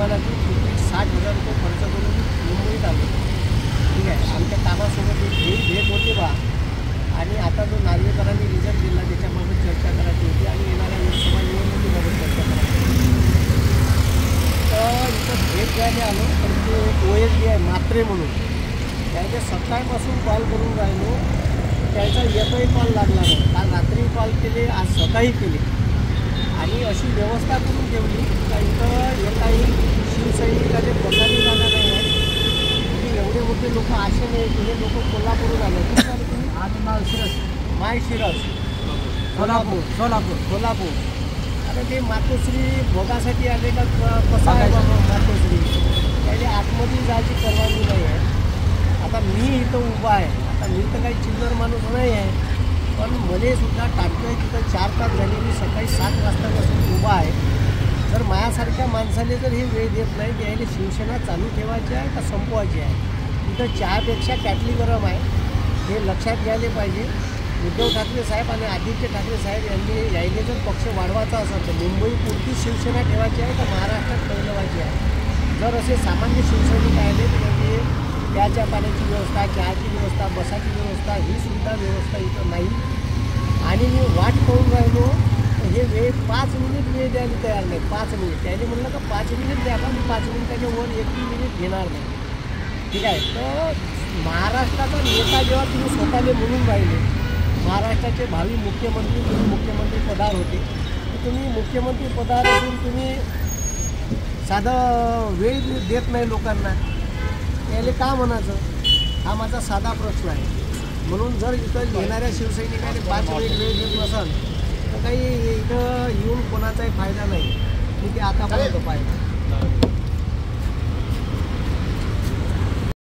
विमानातून तिकीट 60,000 रुपये खर्च करून मुंबईत आलो. ठीक आहे. आमच्या कामासोबत एक भेट होते बा. आणि आता जो नार्वेकरांनी रिझल्ट दिला त्याच्याबाबत चर्चा करायची होती आणि येणाऱ्या लोकसभा निवडणुकीबाबत चर्चा करायची होती. तर इथं भेट घ्यायला आलो. तर ते OSD आहे म्हात्रे म्हणून, त्याचे सकाळपासून कॉल करून राहिलो, त्याचा एकही कॉल लागला नाही. काल रात्री कॉल केले, आज सकाळी केले. आणि अशी व्यवस्था करून ठेवली का इथं एकाही शिवसैनिकाचे बसायला जागा नाही आहे. म्हणजे एवढे मोठे लोक असे नाही की हे लोक कोल्हापूरून आले. कुठे आले तुम्ही? आम्ही माळशिरस सोलापूर. आता ते मातोश्री भोगासाठी आले का कसं आहे बाबा मातोश्री? त्याने आतमध्ये जायची परवानगी नाही आहे. आता मी इथं उभा आहे. आता मी तर काही चिल्लर माणूस नाही आहे, पण मला सुद्धा टाकतोय तिथं 4 तास झाले. मी सकाळी 7 वाजतापासून उभा आहे. जर माझ्यासारख्या माणसाने जर हे वेळ देत नाही की यायला शिवसेना चालू ठेवायची आहे का संपवायची आहे. इथं चहापेक्षा कॅटली गरम आहे, हे लक्षात घ्यायला पाहिजे. उद्धव ठाकरे साहेब आणि आदित्य ठाकरे साहेब यांनी यायले जर पक्ष वाढवायचा असेल तर मुंबई पुरती शिवसेना ठेवायची आहे का महाराष्ट्रात फैलवायची आहे. जर असे सामान्य शिवसैनिक आले तर म्हणजे प्याच्या पाण्याची व्यवस्था, चहाची व्यवस्था, बसाची व्यवस्था ही सुद्धा व्यवस्था इथं नाही. आणि मी वाट पाहून राहिलो तर हे वेळ 5 मिनिट वेळ द्यायला तयार नाही. 5 मिनिट त्याने म्हणलं का 5 मिनिट द्या, पण 5 मिनिटाच्या वर 1 मिनिट घेणार नाही. ठीक आहे. तर महाराष्ट्राचा नेता जेव्हा तुम्ही स्वतःला म्हणून राहिले, महाराष्ट्राचे भावी मुख्यमंत्री, तुम्ही मुख्यमंत्री पदावर होते, तर तुम्ही मुख्यमंत्री पदावर असून तुम्ही साधं वेळ देत नाही लोकांना, याला का म्हणायचं? हा माझा साधा प्रश्न आहे. म्हणून जर इथं येणाऱ्या शिवसैनिकाने 5 मिनिट वेळ देत नसाल तर काही इथं येऊन कोणाचाही फायदा नाही. मी ते आतापर्यंत पाहिजे.